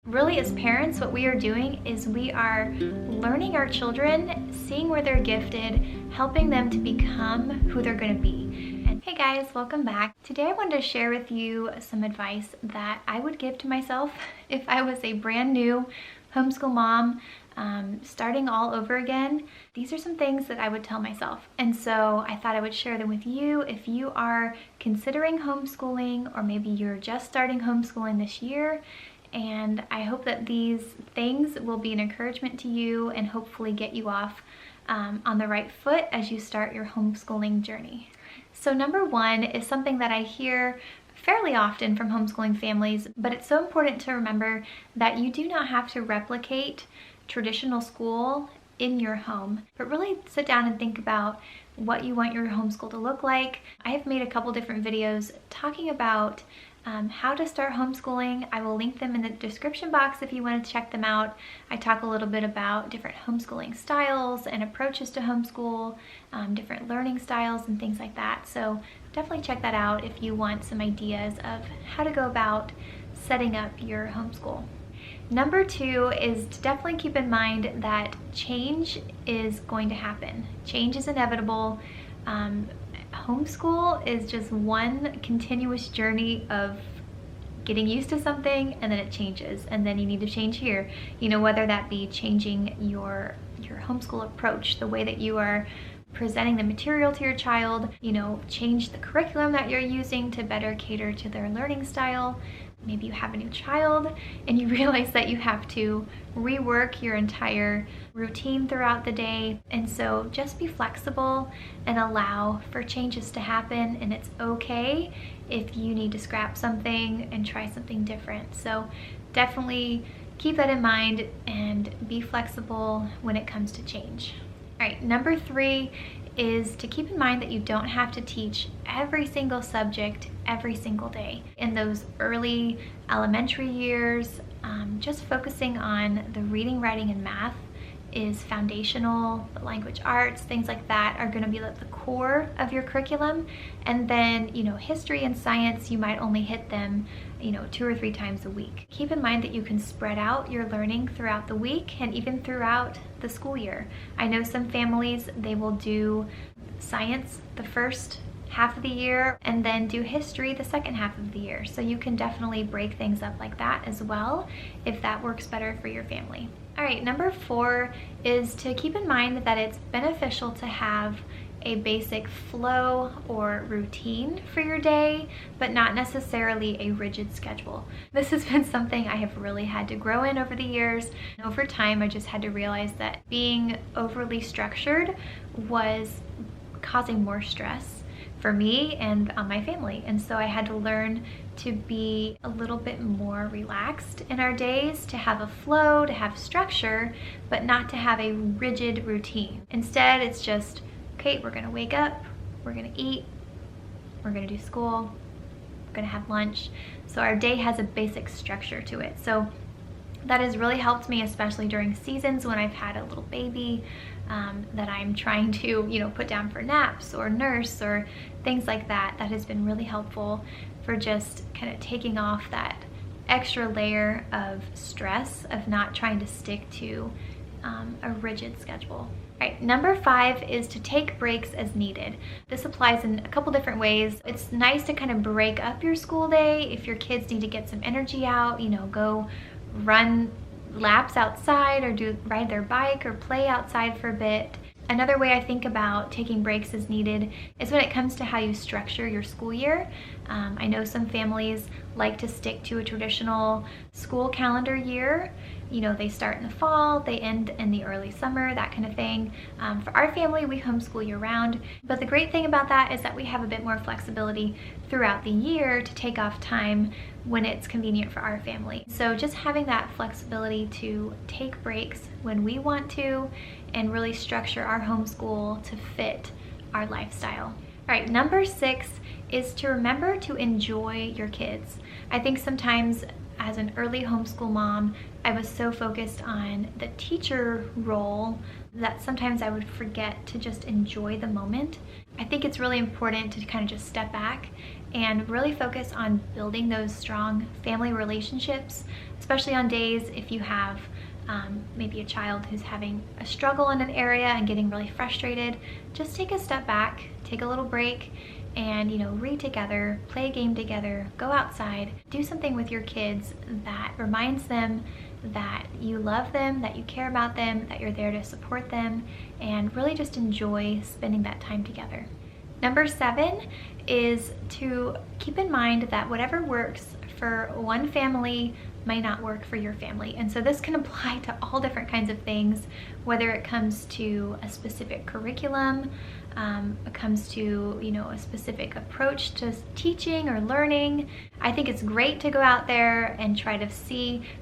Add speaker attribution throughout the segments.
Speaker 1: Really, as parents, what we are doing is we are learning our children, seeing where they're gifted, helping them to become who they're going to be. And hey guys, welcome back. Today I wanted to share with you some advice that I would give to myself if I was a brand new homeschool mom, starting all over again. These are some things that I would tell myself. And so I thought I would share them with you if you are considering homeschooling, or maybe you're just starting homeschooling this year. And I hope that these things will be an encouragement to you and hopefully get you off on the right foot as you start your homeschooling journey. So number one is something that I hear fairly often from homeschooling families, but it's so important to remember that you do not have to replicate traditional school in your home, but really sit down and think about what you want your homeschool to look like. I have made a couple different videos talking about how to start homeschooling. I will link them in the description box if you want to check them out. I talk a little bit about different homeschooling styles and approaches to homeschool, different learning styles and things like that. So definitely check that out if you want some ideas of how to go about setting up your homeschool. Number two is to definitely keep in mind that change is going to happen. Change is inevitable. Homeschool is just one continuous journey of getting used to something, and then it changes, and then you need to change here. You know, whether that be changing your homeschool approach, the way that you are presenting the material to your child, you know, change the curriculum that you're using to better cater to their learning style. Maybe you have a new child and you realize that you have to rework your entire routine throughout the day. And so just be flexible and allow for changes to happen, and it's okay if you need to scrap something and try something different. So definitely keep that in mind and be flexible when it comes to change. All right, number three is to keep in mind that you don't have to teach every single subject every single day. In those early elementary years, just focusing on the reading, writing, and math is foundational. The language arts, things like that are going to be like the core of your curriculum. And then, you know, history and science, you might only hit them, you know, 2 or 3 times a week. Keep in mind that you can spread out your learning throughout the week and even throughout the school year. I know some families, they will do science the first half of the year and then do history the second half of the year. So you can definitely break things up like that as well if that works better for your family. All right, number 4 is to keep in mind that it's beneficial to have a basic flow or routine for your day, but not necessarily a rigid schedule. This has been something I have really had to grow in over the years. And over time, I just had to realize that being overly structured was causing more stress for me and my family. And so I had to learn to be a little bit more relaxed in our days, to have a flow, to have structure, but not to have a rigid routine. Instead, it's just, okay, we're gonna wake up, we're gonna eat, we're gonna do school, we're gonna have lunch. So our day has a basic structure to it. So that has really helped me, especially during seasons when I've had a little baby that I'm trying to, you know, put down for naps or nurse or things like that. That has been really helpful for just kind of taking off that extra layer of stress of not trying to stick to a rigid schedule. All right, number 5 is to take breaks as needed. This applies in a couple different ways. It's nice to kind of break up your school day if your kids need to get some energy out, you know, go run laps outside or ride their bike or play outside for a bit. Another way I think about taking breaks as needed is when it comes to how you structure your school year. I know some families like to stick to a traditional school calendar year. You know, they start in the fall, they end in the early summer, that kind of thing. For our family, we homeschool year round, but the great thing about that is that we have a bit more flexibility throughout the year to take off time when it's convenient for our family. So just having that flexibility to take breaks when we want to and really structure our homeschool to fit our lifestyle. All right, number 6 is to remember to enjoy your kids. I think sometimes as an early homeschool mom, I was so focused on the teacher role that sometimes I would forget to just enjoy the moment. I think it's really important to kind of just step back and really focus on building those strong family relationships, especially on days if you have maybe a child who's having a struggle in an area and getting really frustrated. Just take a step back, take a little break, and read together, play a game together, go outside, do something with your kids that reminds them that you love them, that you care about them, that you're there to support them, and really just enjoy spending that time together. Number 7 is to keep in mind that whatever works for one family might not work for your family. And so this can apply to all different kinds of things, whether it comes to a specific curriculum, it comes to a specific approach to teaching or learning. I think it's great to go out there and try to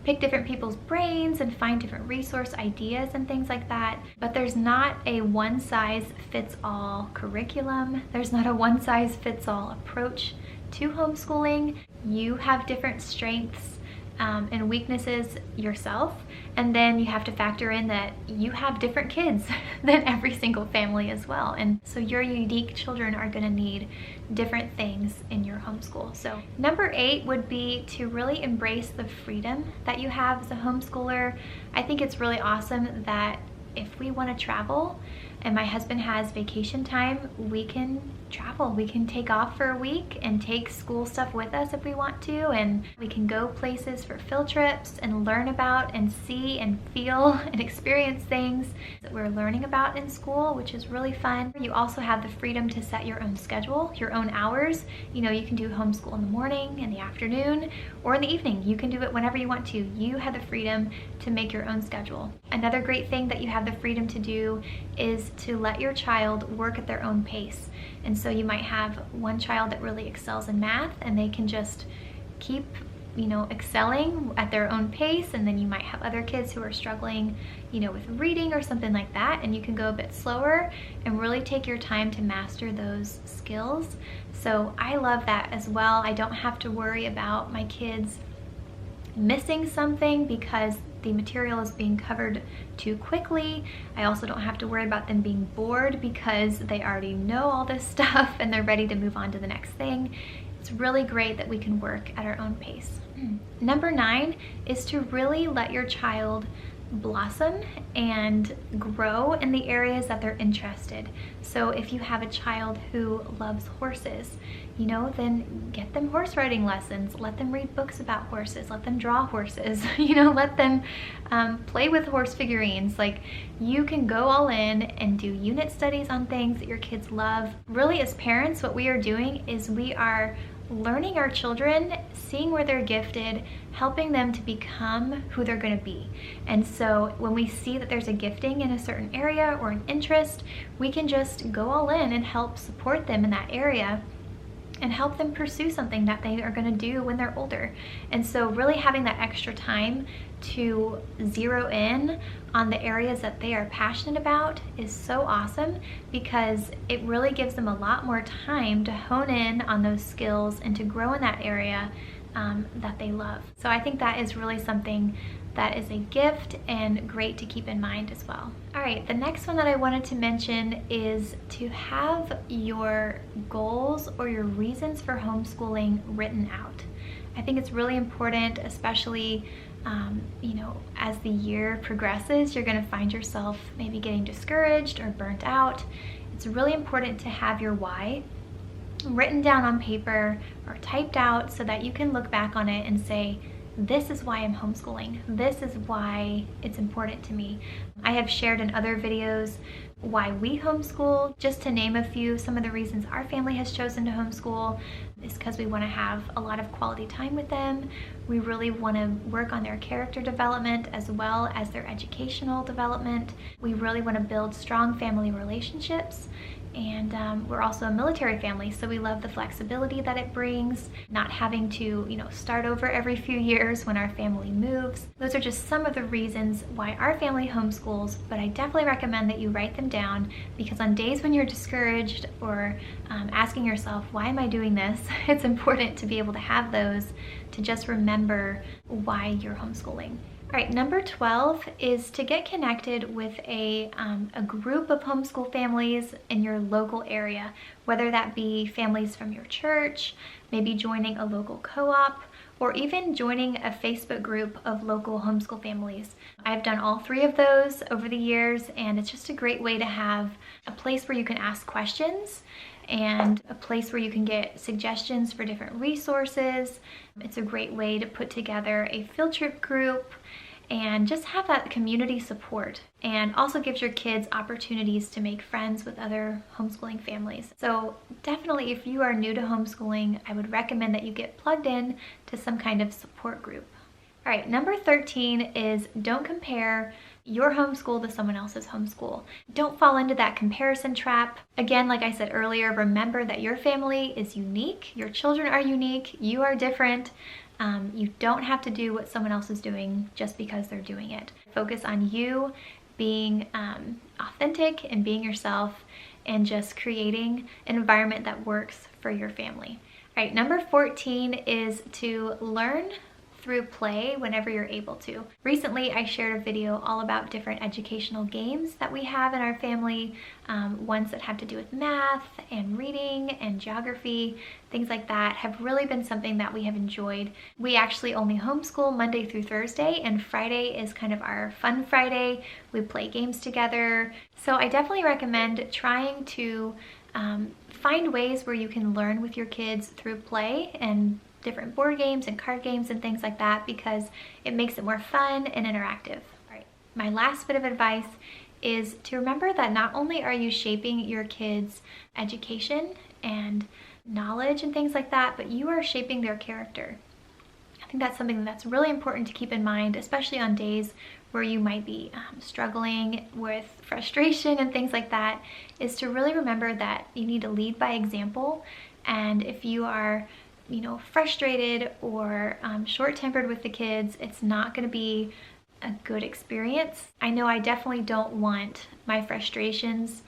Speaker 1: pick different people's brains and find different resource ideas and things like that. But there's not a one-size-fits-all curriculum. There's not a one-size-fits-all approach to homeschooling. You have different strengths and weaknesses yourself, and then you have to factor in that you have different kids than every single family as well, and so your unique children are going to need different things in your homeschool. So number 8 would be to really embrace the freedom that you have as a homeschooler. I think it's really awesome that if we want to travel and my husband has vacation time, we can travel. We can take off for a week and take school stuff with us if we want to, and we can go places for field trips and learn about and see and feel and experience things that we're learning about in school, which is really fun. You also have the freedom to set your own schedule, your own hours. You can do homeschool in the morning, in the afternoon, or in the evening. You can do it whenever you want to. You have the freedom to make your own schedule. Another great thing that you have the freedom to do is to let your child work at their own pace. And so you might have one child that really excels in math, and they can just keep excelling at their own pace, and then you might have other kids who are struggling with reading or something like that, and you can go a bit slower and really take your time to master those skills. So I love that as well. I don't have to worry about my kids missing something because the material is being covered too quickly. I also don't have to worry about them being bored because they already know all this stuff and they're ready to move on to the next thing. It's really great that we can work at our own pace. Number 9 is to really let your child blossom and grow in the areas that they're interested. So if you have a child who loves horses, then get them horse riding lessons, let them read books about horses, let them draw horses, let them play with horse figurines. Like, you can go all in and do unit studies on things that your kids love. Really, as parents, what we are doing is we are learning our children, seeing where they're gifted, helping them to become who they're going to be. And so when we see that there's a gifting in a certain area or an interest, we can just go all in and help support them in that area and help them pursue something that they are going to do when they're older. And so really having that extra time to zero in on the areas that they are passionate about is so awesome, because it really gives them a lot more time to hone in on those skills and to grow in that area that they love. So I think that is really something that is a gift and great to keep in mind as well. All right, the next one that I wanted to mention is to have your goals or your reasons for homeschooling written out. I think it's really important, especially as the year progresses, you're going to find yourself maybe getting discouraged or burnt out. It's really important to have your why written down on paper or typed out so that you can look back on it and say, this is why I'm homeschooling. This is why it's important to me. I have shared in other videos why we homeschool. Just to name a few, some of the reasons our family has chosen to homeschool is because we want to have a lot of quality time with them. We really want to work on their character development as well as their educational development. We really want to build strong family relationships. And we're also a military family, so we love the flexibility that it brings, not having to, start over every few years when our family moves. Those are just some of the reasons why our family homeschools, but I definitely recommend that you write them down, because on days when you're discouraged or asking yourself, why am I doing this? It's important to be able to have those to just remember why you're homeschooling. All right, number 12 is to get connected with a group of homeschool families in your local area, whether that be families from your church, maybe joining a local co-op, or even joining a Facebook group of local homeschool families. I've done all 3 of those over the years, and it's just a great way to have a place where you can ask questions and a place where you can get suggestions for different resources. It's a great way to put together a field trip group and just have that community support, and also gives your kids opportunities to make friends with other homeschooling families. So definitely, if you are new to homeschooling, I would recommend that you get plugged in to some kind of support group. All right, number 13 is don't compare your homeschool to someone else's homeschool. Don't fall into that comparison trap. Again, like I said earlier, remember that your family is unique, your children are unique, you are different. You don't have to do what someone else is doing just because they're doing it. Focus on you being authentic and being yourself, and just creating an environment that works for your family. All right, number 14 is to learn through play whenever you're able to. Recently, I shared a video all about different educational games that we have in our family, ones that have to do with math and reading and geography, things like that have really been something that we have enjoyed. We actually only homeschool Monday through Thursday, and Friday is kind of our fun Friday. We play games together. So I definitely recommend trying to find ways where you can learn with your kids through play and different board games and card games and things like that, because it makes it more fun and interactive. All right, my last bit of advice is to remember that not only are you shaping your kids' education and knowledge and things like that, but you are shaping their character. I think that's something that's really important to keep in mind, especially on days where you might be struggling with frustration and things like that, is to really remember that you need to lead by example. And if you are frustrated or short-tempered with the kids, it's not going to be a good experience. I know I definitely don't want my frustrations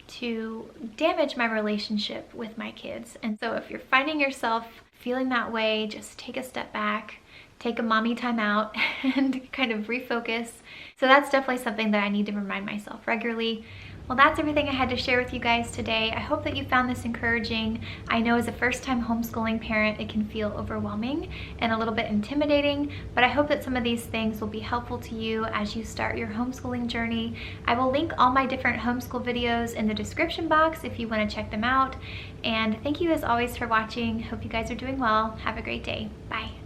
Speaker 1: to damage my relationship with my kids. And so if you're finding yourself feeling that way, just take a step back, take a mommy time out, and kind of refocus. So that's definitely something that I need to remind myself regularly. Well, that's everything I had to share with you guys today. I hope that you found this encouraging. I know as a first-time homeschooling parent, it can feel overwhelming and a little bit intimidating, but I hope that some of these things will be helpful to you as you start your homeschooling journey. I will link all my different homeschool videos in the description box if you want to check them out. And thank you as always for watching. Hope you guys are doing well. Have a great day. Bye.